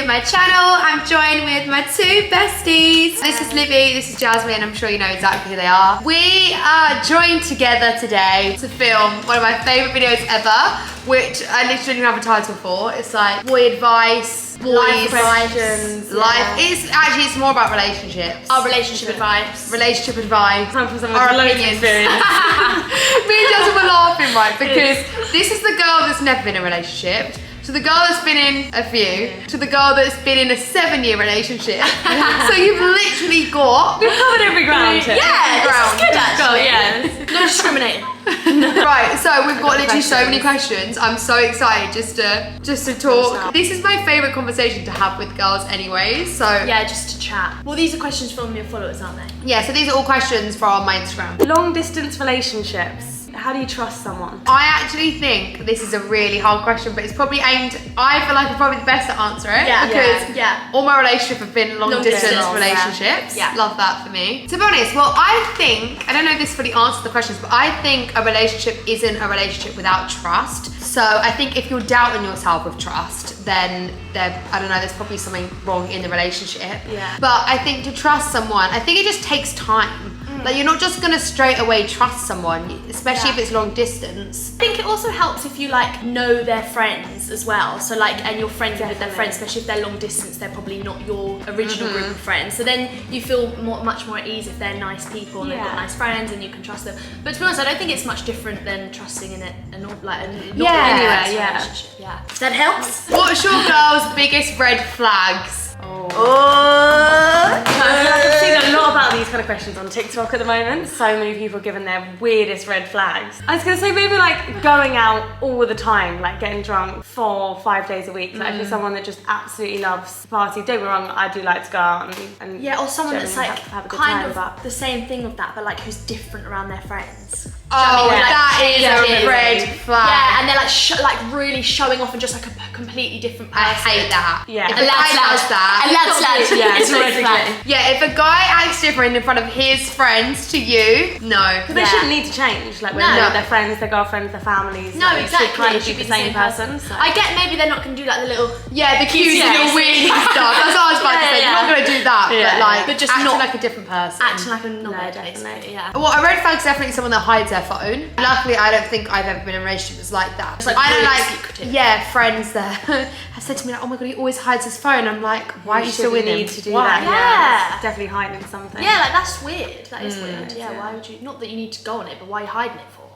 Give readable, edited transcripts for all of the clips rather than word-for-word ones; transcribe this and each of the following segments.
my channel. I'm joined with my two besties. This is Libby, this is Jasmine. I'm sure you know exactly who they are. We are joined together today to film one of my favourite videos ever, which I literally don't have a title for. It's like boy advice, life questions, It's more about relationships. Our relationship advice. Relationship advice. Time for someone Our with loads of opinions. experience. Me and Jasmine were laughing, right? Because this is the girl that's never been in a relationship, to the girl that's been in a few, to the girl that's been in a 7-year relationship. So you've literally got... We've covered every ground here. Yeah, This is good actually. Yeah. No discriminating. Right, so we've got literally so many questions. I'm so excited just to talk. This is my favourite conversation to have with girls anyway, so... Yeah, just to chat. Well, these are questions from your followers, aren't they? Yeah, so these are all questions from my Instagram. Long distance relationships. How do you trust someone? I actually think this is a really hard question, but it's probably aimed, I feel like I'm probably the best to answer it. Yeah, because all my relationships have been long distance relationships. Yeah. Love that for me. To be honest, well, I think, I don't know if this fully answers the questions, but I think a relationship isn't a relationship without trust. So I think if you're doubting yourself with trust, then I don't know, there's probably something wrong in the relationship. Yeah. But I think to trust someone, I think it just takes time. Like, you're not just gonna straight away trust someone, especially if it's long distance. I think it also helps if you like know their friends as well. So like, and you're friends with their friends, especially if they're long distance, they're probably not your original group of friends. So then you feel much more at ease if they're nice people and they've got nice friends and you can trust them. But to be honest, I don't think it's much different than trusting in a relationship. Yeah. That helps. What's your girl's biggest red flags? I've seen a lot about these kind of questions on TikTok at the moment. So many people giving their weirdest red flags. I was gonna say maybe like going out all the time, like getting drunk 4 or 5 days a week. Like if you're someone that just absolutely loves the party. Don't get me wrong, I do like to go out and yeah, or someone that's like have a good kind time, of but the same thing with that, but like who's different around their friends. Oh, Like, that is a red flag. Yeah, and they're like really showing off and just like a completely different person. I hate that. Yeah. If a guy does that. Yeah, it's a red flag. Yeah, if a guy acts different in front of his friends to you, no. But they shouldn't need to change. Like when they're with their friends, their girlfriends, their families. No, like, exactly. They should kind of It should be the same person. So. I get maybe they're not going to do like the little... Yeah, the cute little weird stuff. That's what I was about to say. You're not going to do that, but just acting not like a different person. acting like a knobhead, definitely. basically. Yeah. Well, a red flag's definitely someone that hides their phone. Luckily, I don't think I've ever been in a relationship that's like that. It's like I don't really like, secretive. friends that have said to me like, oh my god, he always hides his phone. I'm like, why are you still with him? need to do Why? that. Yeah. It's definitely hiding something. Yeah, like that's weird. That is weird. Yeah, why would you... Not that you need to go on it, but why are you hiding it for?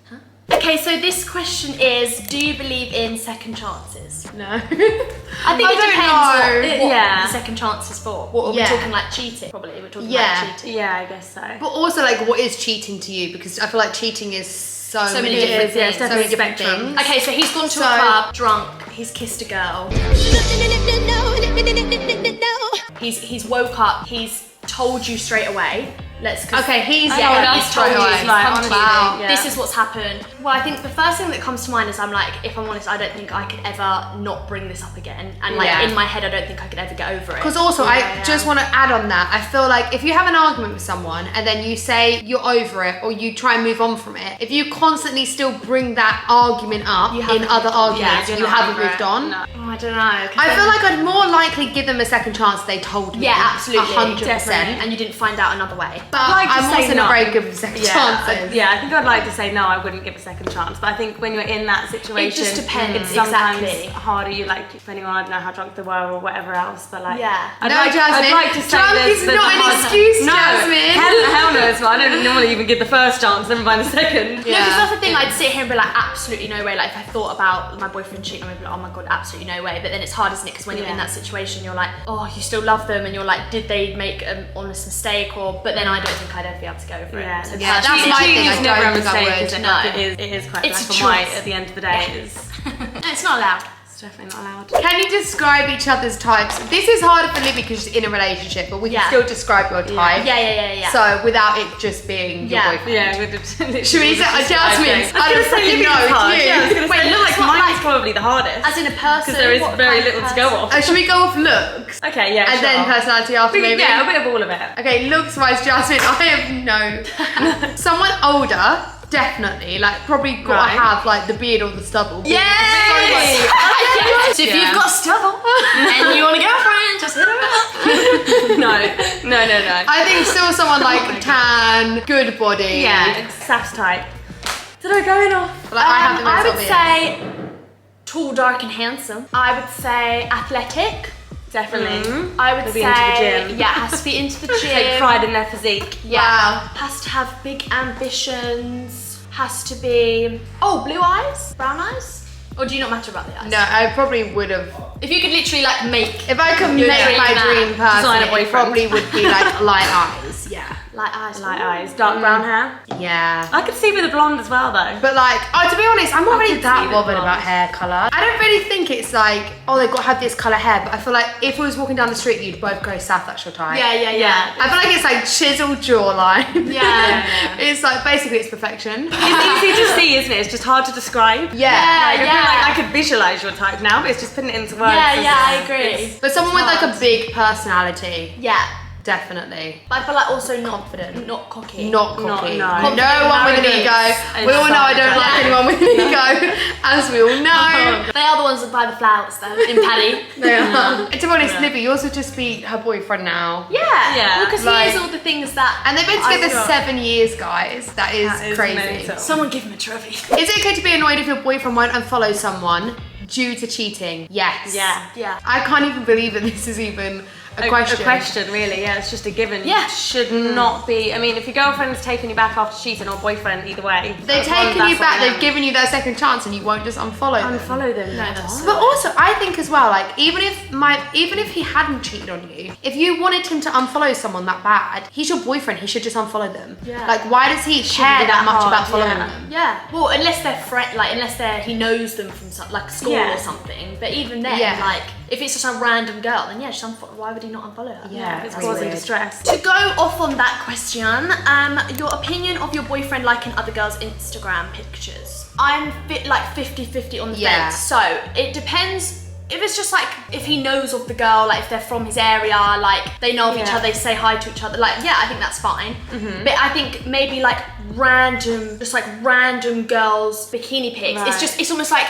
Huh? Okay, so this question is, do you believe in second chances? No. I think it depends what the second chance is for. What are we talking, like cheating? Probably we're talking like cheating. Yeah, I guess so. But also, like, what is cheating to you? Because I feel like cheating is so many many different different things. things. So many different things. Okay, so he's gone to a club, drunk, he's kissed a girl. He's woke up, he's told you straight away. Okay, he's told us straight away. He's come to you. Wow. This is what's happened. Well, I think the first thing that comes to mind is I'm like, if I'm honest, I don't think I could ever not bring this up again. And like in my head, I don't think I could ever get over it. Because also, I just want to add on that. I feel like if you have an argument with someone and then you say you're over it or you try and move on from it, if you constantly still bring that argument up in other arguments, you haven't moved on. No. Oh, I don't know. I feel like I'd more likely give them a second chance if they told me. Yeah, absolutely. 100%. Definitely. And you didn't find out another way. But I'd like to I'm say also not very good with second chances. Yeah, I think I'd like to say no, I wouldn't give a second chance. But I think when you're in that situation, it just depends. It's sometimes exactly. harder. You like, depending on I don't know how drunk they were or whatever else. But like, Jasmine. I'd like to say drunk there's is not a an hard excuse, no, Jasmine. Hell no, it's not. I don't normally even give the first chance, never mind the second. No, because that's the thing, I'd sit here and be like, absolutely no way. Like, if I thought about my boyfriend cheating, I'd be like, oh my god, absolutely no way. But then it's hard, isn't it? Because when you're in that situation, you're like, oh, you still love them, and you're like, did they make an honest mistake? But then I don't think I'd ever be able to go over it. So yeah, that's my thing. I never a don't think I mistake, would. is it? No. Like, it is quite It's black a and white choice. at the end of the day. No, it's not allowed. It's definitely not allowed. Can you describe each other's types? This is harder for Libby because she's in a relationship, but we can still describe your type. Yeah. So without it just being your boyfriend. Yeah, Should we say Jasmine? I don't freaking know. Hard. Yeah, I was You. gonna say, I feel like mine's probably the hardest. As in a person. Because there is very little to go off. Should we go off looks? Okay, yeah, And then personality after maybe? Yeah, a bit of all of it. Okay, looks wise, Jasmine, I have no. Someone older definitely. Like, probably gotta Right. have like the beard or the stubble. Yes! So if you've got stubble and you want a girlfriend, just hit her up. No. I think still someone like tan, good body. Yeah, Saff's type. Did I go enough? Like, I have the most I would obvious. say tall, dark, and handsome. I would say athletic. Definitely. I would They'll say be into the gym. yeah, has to be into the gym. Take pride in their physique. Yeah, Wow. has to have big ambitions. Has to be blue eyes, brown eyes. Or do you not matter about the eyes? No, I probably would have. If you could literally like make If I could Your make dream my man. dream person, Design a it boyfriend. probably would be like light eyes. Yeah. light eyes, Light eyes, dark brown hair. Yeah. I could see with a blonde as well though. But like, to be honest, I'm not I really could that see the bothered blonde. about hair colour. I don't really think it's like, they've got to have this colour hair, but I feel like if we was walking down the street, you'd both go Saff, that's your type. Yeah. I feel like it's like chiseled jawline. Yeah. It's like, basically it's perfection. It's easy to see, isn't it? It's just hard to describe. Yeah. I feel Yeah. like I could visualise your type now, but it's just putting it into words. Yeah, I agree. But someone with like a big personality, Yeah. definitely. But I feel like also not Confident. not cocky. Not cocky. no. No one with an ego. Arrogance We all know I don't and like self-judgment. anyone with an ego, as we all know. They are the ones that buy the flowers though, in Paddy. To be honest, Libby, yours would just be her boyfriend now. Yeah. Yeah. Because Like- he is all the things that. And they've been I together got. 7 years, guys. That is That is crazy. mental. Someone give him a trophy. Is it okay to be annoyed if your boyfriend won't unfollow someone due to cheating? Yes. Yeah. Yeah. I can't even believe that this is even a question. A question, really, yeah, it's just a given. Yeah. It should not be. I mean, if your girlfriend's taking you back after cheating, or boyfriend, either way. They've as long as taken that's you what back, they they've given you their second chance, and you won't just unfollow them. unfollow them. No, that's But also, I think as well, like even if he hadn't cheated on you, if you wanted him to unfollow someone that bad, he's your boyfriend. He should just unfollow them. Yeah. Like, why does he care be that that much hard, about following yeah. them? Yeah. Well, unless they're he knows them from like school Yeah. or something. But even then, Yeah. like if it's just a random girl, then yeah, just why would he not unfollow her? Yeah, if it's that's causing weird. distress. To go off on that question, your opinion of your boyfriend liking other girls' Instagram pictures. I'm like 50-50 on the Yeah. fence. So it depends. If it's just like, if he knows of the girl, like if they're from his area, like they know of each Yeah. other, they say hi to each other, like yeah, I think that's fine. But I think maybe like random girls' bikini pics, Right. it's almost like,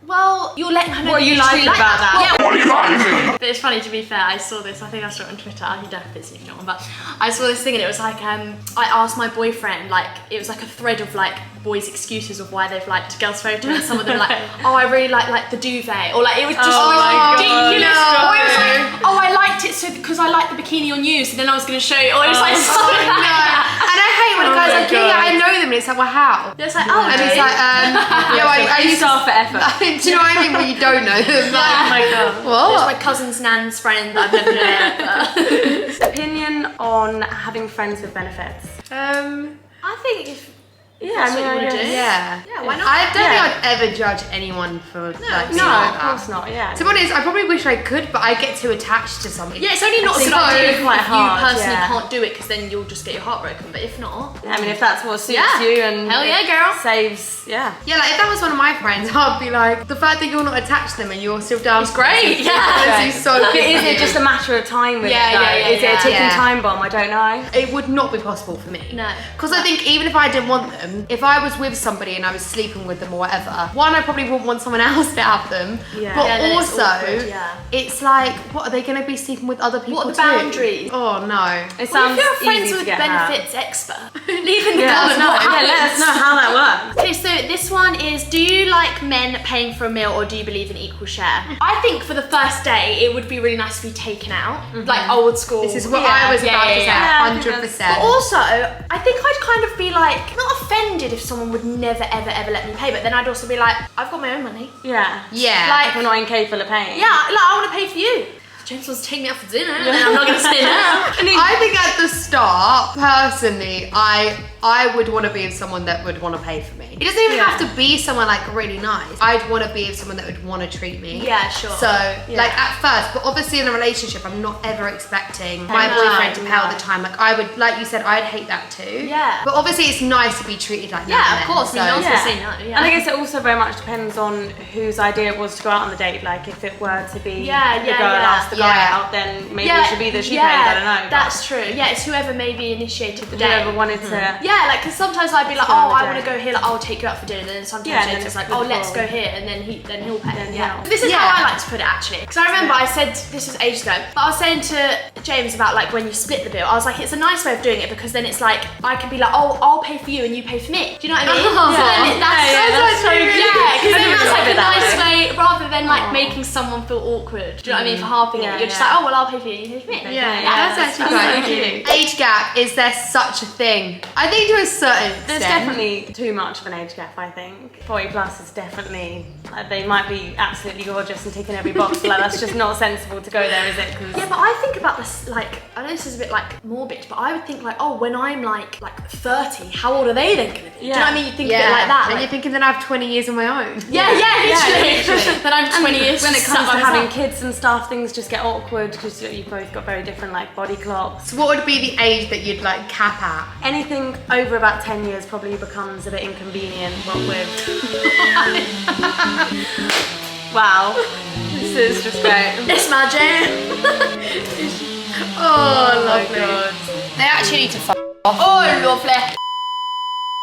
well, you're letting her know What that are you you like actually about that? Yeah, What are you like? but it's funny, to be fair, I saw this, I think I saw it on Twitter, you don't have to see if you don't want, but I saw this thing and it was like, I asked my boyfriend, like, it was like a thread of like boys' excuses of why they've liked girls' photos, and some of them like, oh, I really like the duvet, or like, it was just my ridiculous, God, or it was no. like, oh, I liked it because I liked the bikini on you, so then I was going to show you, or it was like, so Oh, no. And I hate when a Oh guy's my like, yeah, God. I know them, and it's like, well, how? it's like, oh, And do it's you? like, I used to starve for effort. do you know what I mean? When you don't know them. Oh Like, my god. It's what? my cousin's nan's friend that I've never met. Opinion on having friends with benefits. I think if Yeah, that's what you want to do. Yeah. Yeah, why not? I don't Yeah. think I'd ever judge anyone for like being No, like of that. course not. Yeah. To be honest, I probably wish I could, but I get too attached to something. Yeah, it's only not a So good idea if quite hard, you personally yeah. can't do it, because then you'll just get your heart broken. But if not, I mean, if that's what suits Yeah. you and Hell yeah, girl. saves, yeah. Yeah, like if that was one of my friends, I'd be like, the fact that you're not attached to them and you're still down. It's great, It's yeah. honestly so But good is for it you. just a matter of time with Yeah, it though? yeah, yeah, Is it a yeah. ticking Yeah. time bomb? I don't know. It would not be possible for me. No. Because I think even if I didn't want them, if I was with somebody and I was sleeping with them or whatever, one, I probably wouldn't want someone else to have them. Yeah. But Yeah, then it's also, awkward, yeah. it's like, what, are they going to be sleeping with other people What are the too? boundaries? Oh, no. It Well, sounds if you're friends easy with to get hurt. benefits expert, leave in the Yeah, comments what yeah, let happens. us know how that works. Okay, so this one is, do you like men paying for a meal, or do you believe in equal share? I think for the first day, it would be really nice to be taken out, like old school. This is what Yeah, I was about to say, yeah. I think 100%. But also, I think I'd kind of be like, not offended if someone would never, ever let me pay, but then I'd also be like, I've got my own money. Yeah. Yeah. Like, We're not incapable of paying. yeah, like I want to pay for you. If James wants to take me out for dinner, then I'm not going to say no. I think at the start, personally, I would want to be with someone that would want to pay for me. It doesn't even Yeah. have to be someone like really nice. I'd want to be with someone that would want to treat me. Yeah, sure. So, like at first, but obviously in a relationship, I'm not ever expecting my No, boyfriend to pay all no. the time. Like I would, like you said, I'd hate that too. Yeah. But obviously it's nice to be treated like that. Yeah, of course. I mean, no one's Yeah. going to say no. Yeah. And I guess it also very much depends on whose idea it was to go out on the date. Like if it were to be Yeah, the yeah, girl yeah. asked the out, then maybe it should be that she pays, I don't know. That's true. Yeah, it's whoever maybe initiated the day. Whoever wanted to. Yeah, like, because sometimes I'd be like, oh, I want to go here, like, I'll take you out for dinner. And then sometimes and then it's like, it's oh, let's cool. go here, and then he'll pay. Yeah. This is how I like to put it, actually. Because I remember I said, this was ages ago, but I was saying to James about, like, when you split the bill, I was like, it's a nice way of doing it, because then it's like, I can be like, oh, I'll pay for you and you pay for me. Do you know what I mean? Oh, So then that's so cute. Yeah, because then that's like a nice way, rather than like making someone feel awkward. Do you know what I mean? For halving it, you're just like, oh, well, I'll pay for you and you pay for me. Yeah, that's actually quite cute. Age gap, is there such a thing? I think to a certain extent. There's definitely too much of an age gap, I think. 40 plus is definitely, they might be absolutely gorgeous and ticking every box, but like, that's just not sensible to go there, is it? Yeah, but I think about this, like, I know this is a bit like morbid, but I would think like, oh, when I'm like 30, how old are they then gonna be? Do you know what I mean? You think a bit like that. And like, you're thinking then I have 20 years on my own. yeah, literally. Then I'm 20 years. When it comes to sat by having myself. kids and stuff, things just get awkward because you've both got very different like body clocks. So what would be the age that you'd like cap at? Anything over about 10 years probably becomes a bit inconvenient, what with... Wow, this is just great. It's my jam. Oh, lovely. God. They actually need to f*** off. Oh, lovely.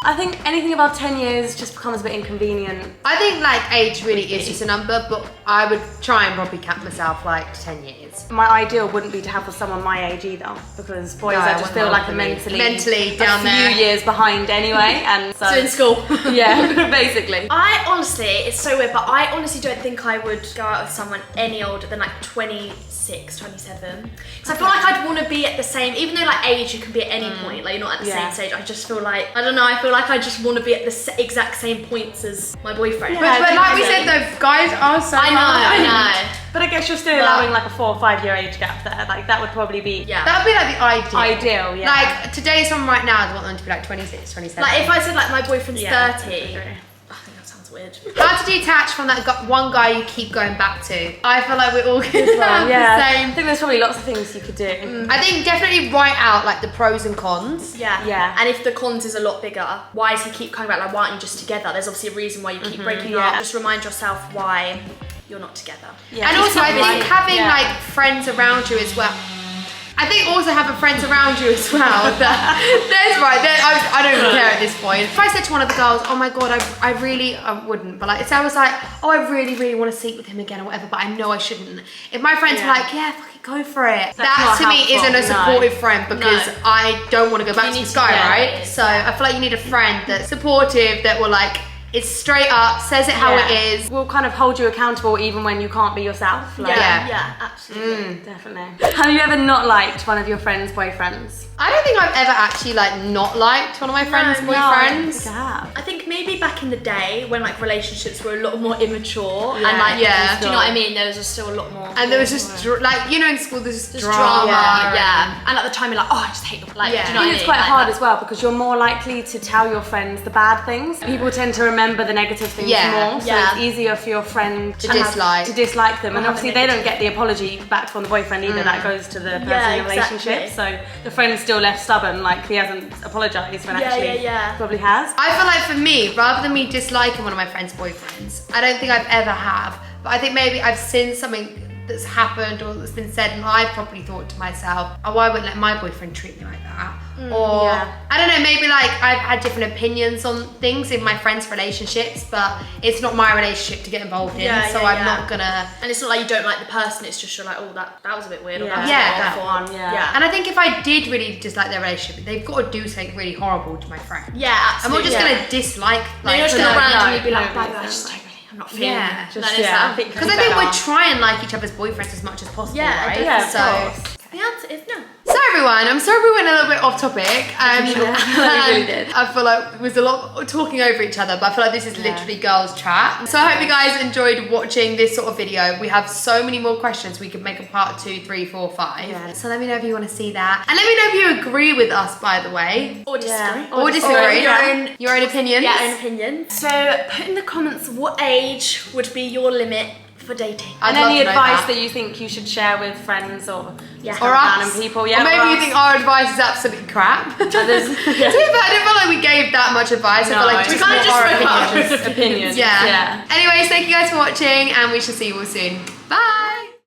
I think anything above 10 years just becomes a bit inconvenient. I think like age really is just a number, but I would try and probably cap myself like 10 years. My ideal wouldn't be to have with someone my age either, because boys No, I I just wouldn't feel want like for are me. mentally down a there. few years behind anyway, and so in school. yeah, basically. I honestly, it's so weird, but I honestly don't think I would go out with someone any older than like 26, 27. Because I feel like I'd want to be at the same, even though like age you can be at any point, like you're not at the same stage. I just feel like, I don't know, I feel like I just want to be at the exact same points as my boyfriend. Yeah. But like we said though, guys are so I know. But I guess you're still allowing like a 4 or 5 year age gap there. Like that would probably be Yeah. That would be like the ideal. ideal, yeah. Like today's one right now, I want them to be like 26, 27. Like if I said like my boyfriend's 30, I I think that sounds weird. How to detach from that one guy you keep going back to. I feel like we're all gonna have yeah. the I same. think there's probably lots of things you could do. I think definitely write out like the pros and cons. Yeah. Yeah. And if the cons is a lot bigger, why does he keep coming back? Like, why aren't you just together? There's obviously a reason why you keep breaking up. Just remind yourself why you're not together. Yeah. And also I think having Yeah. like friends around you as well. I think also having friends around you as well. I don't even care at this point. If I said to one of the girls, oh my God, I wouldn't, but like, if I was like, oh, I really want to sleep with him again or whatever, but I know I shouldn't. If my friends were like, yeah, fucking go for it. That not to me helpful, isn't a no. supportive friend because I don't want to go back to need this to guy, get right? it, So I feel like you need a friend that's supportive, that will like, it's straight up, says it how it is. Will kind of hold you accountable even when you can't be yourself. Like, Yeah, absolutely. definitely. Have you ever not liked one of your friends' boyfriends? I don't think I've ever actually like not liked one of my friends' boyfriends. I think maybe back in the day when like relationships were a lot more immature and Yeah. like, Yeah. do you know what I mean? There was just still a lot more. And there was just like, you know, in school there's just drama. drama. Yeah. And at the time you're like, oh, I just hate them. Like, Yeah. do you know I what think I it's mean? quite Like hard that. as well because you're more likely to tell your friends the bad things. People tend to remember the negative things more, so Yeah. it's easier for your friend To dislike them. And have obviously a they don't negative. get the apology back from the boyfriend either. That goes to the person Yeah, in the relationship. exactly. So the friend's still left stubborn, like he hasn't apologised when actually yeah. probably has. I feel like for me, rather than me disliking one of my friends' boyfriends, I don't think I've ever have, but I think maybe I've seen something that's happened or that's been said and I've probably thought to myself, oh, I wouldn't let my boyfriend treat me like that. Or, I don't know, maybe like I've had different opinions on things in my friends' relationships, but it's not my relationship to get involved in, so I'm not gonna... And it's not like you don't like the person, it's just you're like, oh, that was a bit weird. Or that was Yeah, a bit that awful. one, yeah. And I think if I did really dislike their relationship, they've got to do something really horrible to my friend. Yeah, I'm absolutely. not just gonna dislike, No, you're just no, gonna no. randomly be like, no, bye, I just don't really, I'm not feeling Yeah. it. Just, That is yeah, that. I think Because I think we're trying like each other's boyfriends as much as possible, Yeah, right? Yeah, of So course. The answer is no. So everyone, I'm sorry we went a little bit off topic. We really did. I feel like it was a lot talking over each other, but I feel like this is literally girls chat. So I hope you guys enjoyed watching this sort of video. We have so many more questions. We could make a part 2, 3, 4, 5. Yeah. So let me know if you want to see that. And let me know if you agree with us, by the way. Or disagree. Or disagree. Or Your own opinions. Yeah, own opinion. So put in the comments what age would be your limit for dating. I'd And love any to know advice that. that you think you should share with friends or Or us. random people? Or Yeah, maybe you us. think our advice is absolutely crap. To be fair, I didn't feel like we gave that much advice. I feel like we just kinda more just our spoke about opinions. opinions. Yeah. Anyways, thank you guys for watching and we shall see you all soon. Bye.